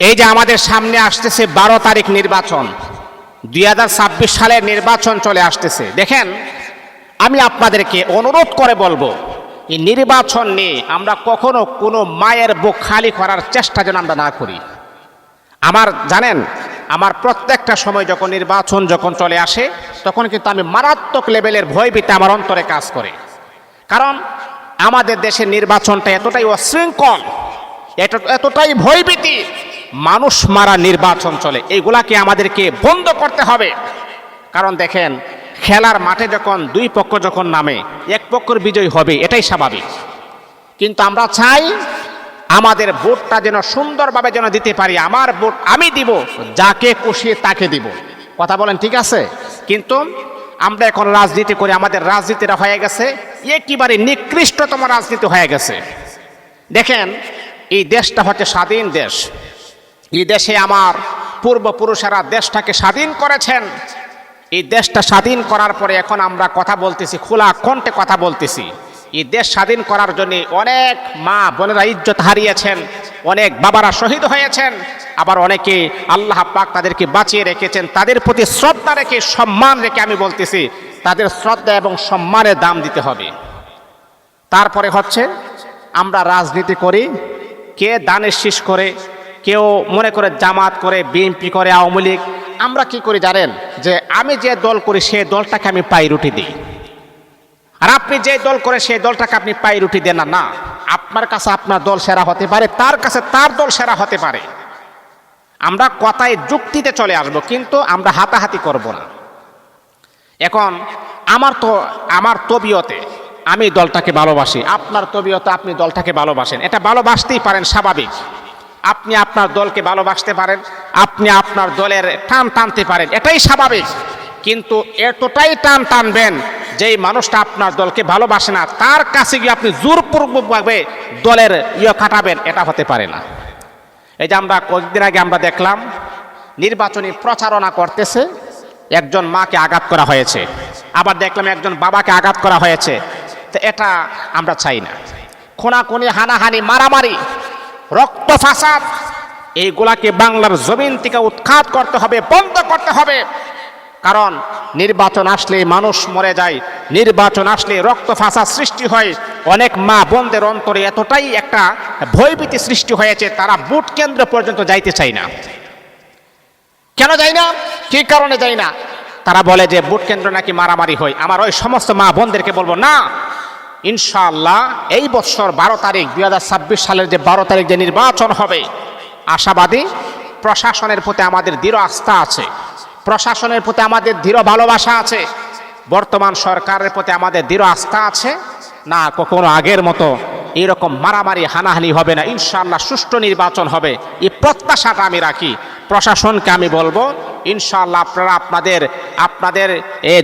এই যে আমাদের সামনে আসতেছে 12 তারিখ নির্বাচন, 2026 সালের নির্বাচন চলে আসতেছে। দেখেন, আমি আপনাদেরকে অনুরোধ করে বলবো, এই নির্বাচন নিয়ে আমরা কখনো কোনো মায়ের বুক খালি করার চেষ্টা যেন আমরা না করি। জানেন, আমার প্রত্যেকটা সময় যখন নির্বাচন চলে আসে, তখন কিন্তু আমি মারাত্মক লেভেলের ভয়ভীতি আমার অন্তরে কাজ করে। কারণ আমাদের দেশের নির্বাচনটা এতটাই অশৃঙ্খল, এতটাই ভয়ভীতি, মানুষ মারা নির্বাচন চলে। এইগুলাকে আমাদেরকে বন্ধ করতে হবে। কারণ দেখেন, খেলার মাঠে যখন দুই পক্ষ যখন নামে, এক পক্ষের বিজয় হবে, এটাই স্বাভাবিক। কিন্তু আমরা চাই আমাদের ভোটটা যেন সুন্দরভাবে যেন দিতে পারি। আমার ভোট আমি দিব, যাকে খুশি তাকে দিব। কথা বলেন, ঠিক আছে? কিন্তু আমরা এখন রাজনীতি করি, আমাদের রাজনীতিটা হয়ে গেছে একেবারে নিকৃষ্টতম রাজনীতি হয়ে গেছে। দেখেন, এই দেশটা হচ্ছে স্বাধীন দেশ। এই দেশে আমার পূর্বপুরুষেরা দেশটাকে স্বাধীন করেছেন। এই দেশটা স্বাধীন করার পরে এখন আমরা কথা বলতেছি, খোলা কণ্ঠে কথা বলতেছি। এই দেশ স্বাধীন করার জন্য অনেক মা বোনেরা ইজ্জত হারিয়েছেন, অনেক বাবারা শহীদ হয়েছেন, আবার অনেকে আল্লাহ পাক তাদেরকে বাঁচিয়ে রেখেছেন। তাদের প্রতি শ্রদ্ধা রেখে, সম্মান রেখে আমি বলতেছি, তাদের শ্রদ্ধা এবং সম্মানের দাম দিতে হবে। তারপরে হচ্ছে আমরা রাজনীতি করি, কে দানের শীষ করে, কেউ মনে করে জামাত করে, বিএনপি করে, আওয়ামী লীগ। আমরা কি করি জানেন? যে আমি যে দল করি সেই দলটাকে আমি পাইরুটি দিই, আর আপনি যে দল করে সেই দলটাকে আপনি পাইরুটি দেন না। না, আপনার কাছে আপনার দল সেরা হতে পারে, তার কাছে তার দল সেরা হতে পারে। আমরা কথায় যুক্তিতে চলে আসব, কিন্তু আমরা হাতাহাতি করব না। এখন আমার তবিয়তে আমি দলটাকে ভালোবাসি, আপনার তবিয়তে আপনি দলটাকে ভালোবাসেন, এটা ভালোবাসতেই পারেন, স্বাভাবিক। আপনি আপনার দলকে ভালোবাসতে পারেন, আপনি আপনার দলের টান টানতে পারেন, এটাই স্বাভাবিক। কিন্তু এতটাই টান টানবেন যেই মানুষটা আপনার দলকে ভালোবাসে না, তার কাছে গিয়ে আপনি জোরপূর্বকভাবে দলের খাটাবেন, এটা হতে পারে না। এই যে আমরা কয়েকদিন আগে আমরা দেখলাম নির্বাচনী প্রচারণা করতেছে, একজন মাকে আঘাত করা হয়েছে, আবার দেখলাম একজন বাবাকে আঘাত করা হয়েছে। তো এটা আমরা চাই না। খুনাখুনি, হানাহানি, মারামারি, রক্ত ফাসাদ, এইগুলাকে বাংলার জমিন থেকে উৎখাত করতে হবে, বন্ধ করতে হবে। কারণ নির্বাচন আসলে মানুষ মরে যায়, নির্বাচন আসলে রক্ত ফাসাদ সৃষ্টি হয়। অনেক মা বোনদের অন্তরে এতটাই একটা ভয়ভীতি সৃষ্টি হয়েছে, তারা ভোট কেন্দ্র পর্যন্ত যাইতে চায় না। কেন যায় না? কি কারণে যায় না? তারা বলে যে ভোট কেন্দ্র নাকি মারামারি হয়। আমার ওই সমস্ত মা বোনদেরকে বলবো, না, ইনশাআল্লাহ এই বছর 12 তারিখ 2026 সালের যে 12 তারিখ যে নির্বাচন হবে, আশাবাদী। প্রশাসনের প্রতি আমাদের দৃঢ় আস্থা আছে, প্রশাসনের প্রতি আমাদের দৃঢ় ভালোবাসা আছে, বর্তমান সরকারের প্রতি আমাদের দৃঢ় আস্থা আছে। না, কখনো আগের মতো এরকম মারামারি হানাহানি হবে না। ইনশাআল্লাহ সুষ্ঠু নির্বাচন হবে, এই প্রত্যাশাটা আমি রাখি। প্রশাসনকে আমি বলবো, ইনশাআল্লাহ আপনারা আপনাদের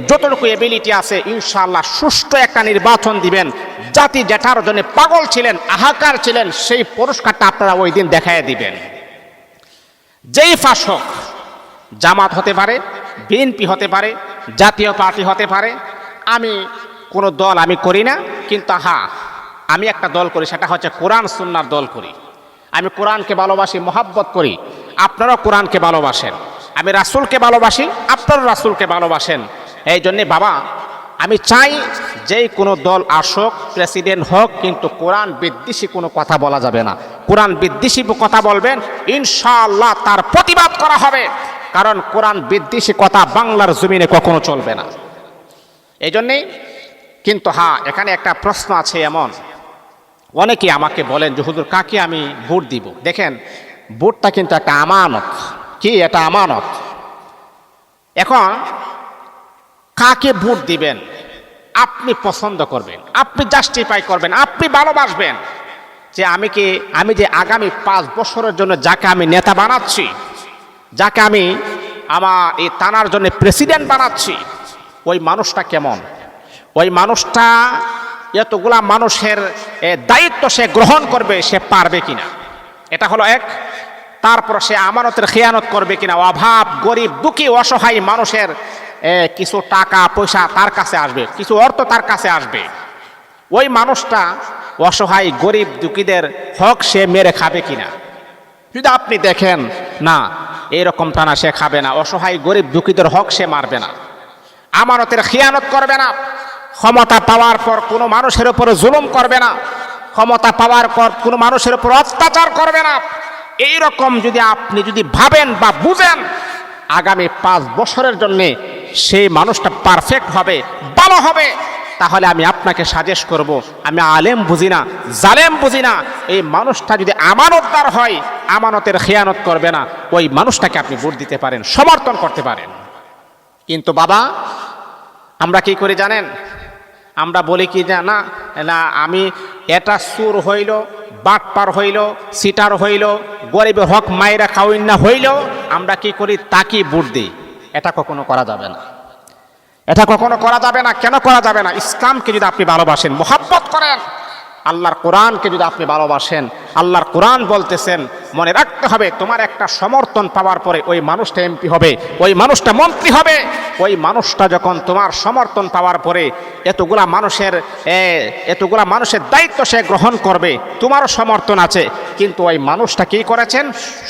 যতটুকু এবিলিটি আছে, ইনশাআল্লাহ সুষ্ঠু একটা নির্বাচন দিবেন। জাতি যেটার জন্য পাগল ছিলেন, হাহাকার ছিলেন, সেই পুরস্কারটা আপনারা ওই দিন দেখায় দিবেন। যেই ফাঁসক, জামাত হতে পারে, বিএনপি হতে পারে, জাতীয় পার্টি হতে পারে, আমি কোনো দল আমি করি না, কিন্তু আমি একটা দল করি, সেটা হচ্ছে কোরআন সুন্নাহর দল করি। আমি কোরআনকে ভালোবাসি, মহাব্বত করি, আপনারাও কোরআনকে ভালোবাসেন। আমি রাসূলকে ভালোবাসি, আপনারা রাসূলকে ভালোবাসেন। এই জন্যে বাবা, আমি চাই যেই কোনো দল আসুক, প্রেসিডেন্ট হোক, কিন্তু কোরআন বিদ্বেষী কোনো কথা বলা যাবে না। কোরআন বিদ্বেষী কথা বলবেন, ইনশাআল্লাহ তার প্রতিবাদ করা হবে। কারণ কোরআন বিদ্বেষী কথা বাংলার জমিনে কখনো চলবে না। এই জন্যেই কিন্তু এখানে একটা প্রশ্ন আছে। এমন অনেকে আমাকে বলেন যে হুজুর, কাকে আমি ভোট দিব? দেখেন, ভোটটা কিন্তু একটা আমানত। কি এটা? আমানত। এখন কাকে ভোট দিবেন আপনি পছন্দ করবেন, আপনি জাস্টিফাই করবেন, আপনি ভালোবাসবেন যে আমি যে আগামী 5 বছরের জন্য যাকে আমি নেতা বানাচ্ছি, যাকে আমি আমার এই থানার জন্য প্রেসিডেন্ট বানাচ্ছি, ওই মানুষটা কেমন, ওই মানুষটা এতগুলা মানুষের দায়িত্ব সে গ্রহণ করবে, সে পারবে কিনা, এটা হলো এক। তারপর সে আমানতের খেয়ানত করবে কিনা, অভাব, গরিব, দুঃখী, অসহায় মানুষের কিছু টাকা পয়সা তার কাছে আসবে, কিছু অর্থ তার কাছে আসবে, ওই মানুষটা অসহায় গরিব দুঃখীদের হক সে মেরে খাবে কিনা। যদি আপনি দেখেন না এরকম টানা সে খাবে না, অসহায় গরিব দুঃখীদের হক সে মারবে না, আমানতের খিয়ানত করবে না, ক্ষমতা পাওয়ার পর কোনো মানুষের উপর জুলুম করবে না, ক্ষমতা পাওয়ার পর কোনো মানুষের উপর অত্যাচার করবে না, এই রকম যদি আপনি যদি ভাবেন বা বুঝেন, আগামী 5 বছরের জন্য সেই মানুষটা পারফেক্ট হবে, ভালো হবে, তাহলে আমি আপনাকে সাজেস্ট করব, আমি আলেম বুঝি না, জালেম বুঝি না, এই মানুষটা যদি আমানতদার হয়, আমানতের খেয়ানত করবে না, ওই মানুষটাকে আপনি ভোট দিতে পারেন, সমর্থন করতে পারেন। কিন্তু বাবা আমরা কি করে জানেন, আমরা বলি কি না না আমি এটা সুর হইল, বাটপার হইল, সিটার হইল, গরিবের হক মায়েরা খাওয়াইন না হইল, আমরা কি করি তাকে ভোট দিই। এটা কখনো করা যাবে না, এটা কখনো করা যাবে না। কেন করা যাবে না? ইসলামকে যদি আপনি ভালোবাসেন, মোহাব্বত করেন, আল্লাহর কোরআনকে যদি আপনি ভালোবাসেন, আল্লাহর কোরআন বলতেছেন মনে রাখতে হবে তোমার একটা সমর্থন পাওয়ার পরে ওই মানুষটা এমপি হবে, ওই মানুষটা মন্ত্রী হবে, ওই মানুষটা যখন তোমার সমর্থন পাওয়ার পরে এতগুলা মানুষের দায়িত্ব সে গ্রহণ করবে, তোমারও সমর্থন আছে, কিন্তু ওই মানুষটা কি করেছেন,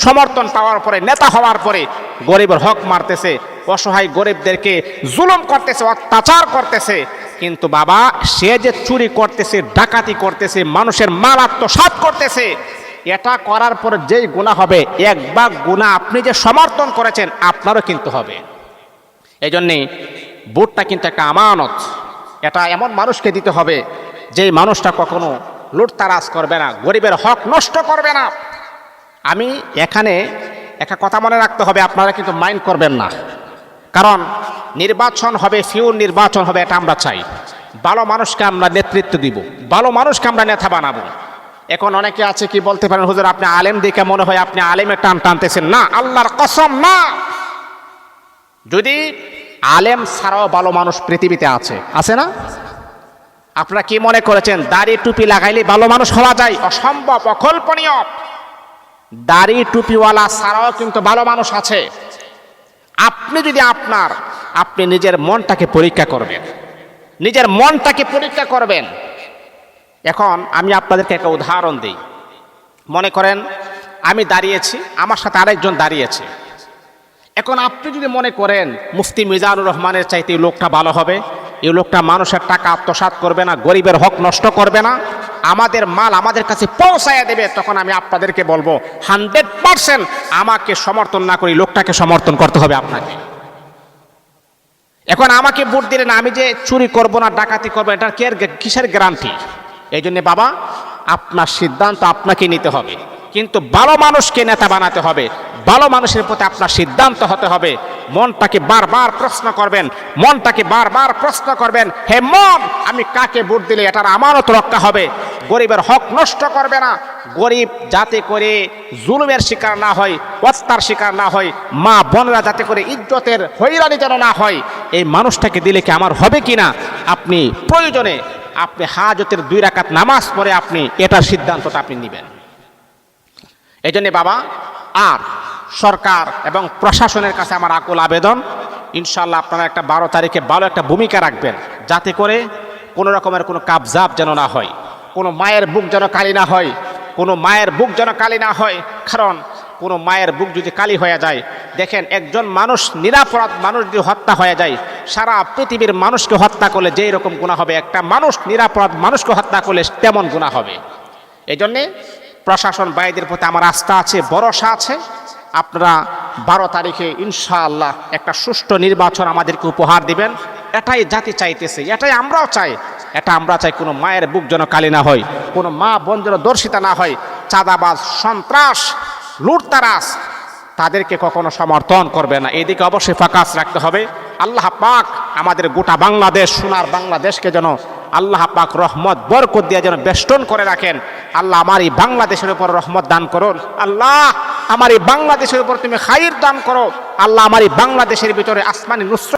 সমর্থন পাওয়ার পরে নেতা হওয়ার পরে গরিবের হক মারতেছে, অসহায় গরিবদেরকে জুলুম করতেছে, অত্যাচার করতেছে। কিন্তু বাবা সে যে চুরি করতেছে, ডাকাতি করতেছে, মানুষের মাল আত্মসাৎ করতেছে, এটা করার পর যেই গুনাহ হবে, একবার গুনাহ আপনি যে সমর্থন করেছেন আপনারও কিন্তু হবে। এই জন্যে ভোটটা কিন্তু একটা আমানত, এটা এমন মানুষকে দিতে হবে যেই মানুষটা কখনো লুটতারাজ করবে না, গরিবের হক নষ্ট করবে না। আমি এখানে একটা কথা মনে রাখতে হবে, আপনারা কিন্তু মাইন্ড করবেন না, কারণ নির্বাচন হবে, ফিউর নির্বাচন হবে, এটা আমরা চাই। ভালো মানুষকে আমরা নেতৃত্ব দিব, ভালো মানুষকে আমরা নেতা বানাবো। এখন অনেকে আছে কি বলতে পারেন, হুজুর আপনি আলেম দেখে মনে হয় আপনি আলেমের টান টানতেছেন। না, আল্লাহর কসম না। যদি আলেম ছাড়াও ভালো মানুষ পৃথিবীতে আছে না? আপনারা কি মনে করেছেন দাড়ি টুপি লাগাইলে ভালো মানুষ হওয়া যায়? অসম্ভব, অকল্পনীয়। দাড়ি টুপিওয়ালা ছাড়াও কিন্তু ভালো মানুষ আছে। আপনি যদি আপনি নিজের মনটাকে পরীক্ষা করবেন, নিজের মনটাকে পরীক্ষা করবেন। এখন আমি আপনাদেরকে একটা উদাহরণ দিই। মনে করেন আমি দাঁড়িয়েছি, আমার সাথে আরেকজন দাঁড়িয়েছে। এখন আপনি যদি মনে করেন মুফতি মিজানুর রহমানের চাইতে এই লোকটা ভালো হবে, এই লোকটা মানুষের টাকা আত্মসাৎ করবে না, গরিবের হক নষ্ট করবে না, আমাদের মাল আমাদের কাছে পৌঁছায় দেবে, তখন আমি আপনাদেরকে বলবো 100% আমাকে সমর্থন না করি লোকটাকে সমর্থন করতে হবে আপনাকে। এখন আমাকে ভোট দিলেন, আমি যে চুরি করব না, ডাকাতি করবো, এটার কিসের গ্যারান্টি? এই জন্য বাবা আপনার সিদ্ধান্ত আপনাকে নিতে হবে, কিন্তু ভালো মানুষকে নেতা বানাতে হবে, ভালো মানুষের প্রতি আপনার সিদ্ধান্ত হতে হবে। মনটাকে বারবার প্রশ্ন করবেন, মনটাকে বারবার প্রশ্ন করবেন, হে মন আমি কাকে ভোট দিলে এটার আমানত রক্ষা হবে, গরিবের হক নষ্ট করবে না, গরিব যাতে করে জুলুমের শিকার না হয়, হত্যার শিকার না হয়, মা বোনরা যাতে করে ইজ্জতের হয়রানি যেন না হয়, এই মানুষটাকে দিলে কি আমার হবে কিনা, আপনি প্রয়োজনে আপনি হাজতের 2 রাকাত নামাজ পড়ে আপনি এটার সিদ্ধান্তটা আপনি নেবেন। এই জন্যে বাবা আর সরকার এবং প্রশাসনের কাছে আমার আকুল আবেদন, ইনশাআল্লাহ আপনারা একটা 12 তারিখে ভালো একটা ভূমিকা রাখবেন, যাতে করে কোনো রকমের কোনো কাবজাব যেন না হয়, কোনো মায়ের বুক যেন কালি না হয়, কোনো মায়ের বুক যেন কালি না হয়। কারণ কোনো মায়ের বুক যদি কালি হয়ে যায়, দেখেন একজন মানুষ নিরাপরাধ মানুষ যদি হত্যা হয়ে যায়, সারা পৃথিবীর মানুষকে হত্যা করলে যেই রকম গুনাহ হবে, একটা মানুষ নিরাপরাধ মানুষকে হত্যা করলে তেমন গুনাহ হবে। এই জন্যে প্রশাসন ভাইদের প্রতি আমার আস্থা আছে, ভরসা আছে। আপনারা 12 তারিখে ইনশাআল্লাহ একটা সুষ্ঠু নির্বাচন আমাদেরকে উপহার দিবেন। এটাই জাতি চাইতেছে, এটাই আমরাও চাই। এটা আমরা চাই কোনো মায়ের বুক যেন কালি না হয়, কোনো মা বোন যেন দর্শিতা না হয়। চাঁদাবাজ, সন্ত্রাস, লুটতারাজ তাদেরকে কখনো সমর্থন করবে না। এদিকে অবশ্যই ফোকাস রাখতে হবে। আল্লাহ পাক আমাদের গোটা বাংলাদেশ, সোনার বাংলাদেশকে যেন আল্লাহ পাক রহমত বরকত দিয়ে যেন বেষ্টন করে রাখেন। আল্লাহ আমার এই বাংলাদেশের উপর রহমত দান করুন। আল্লাহ আমার এই বাংলাদেশের উপর তুমি খাইর দান করো। আল্লাহ আমার এই বাংলাদেশের ভিতরে আসমানি নুসরত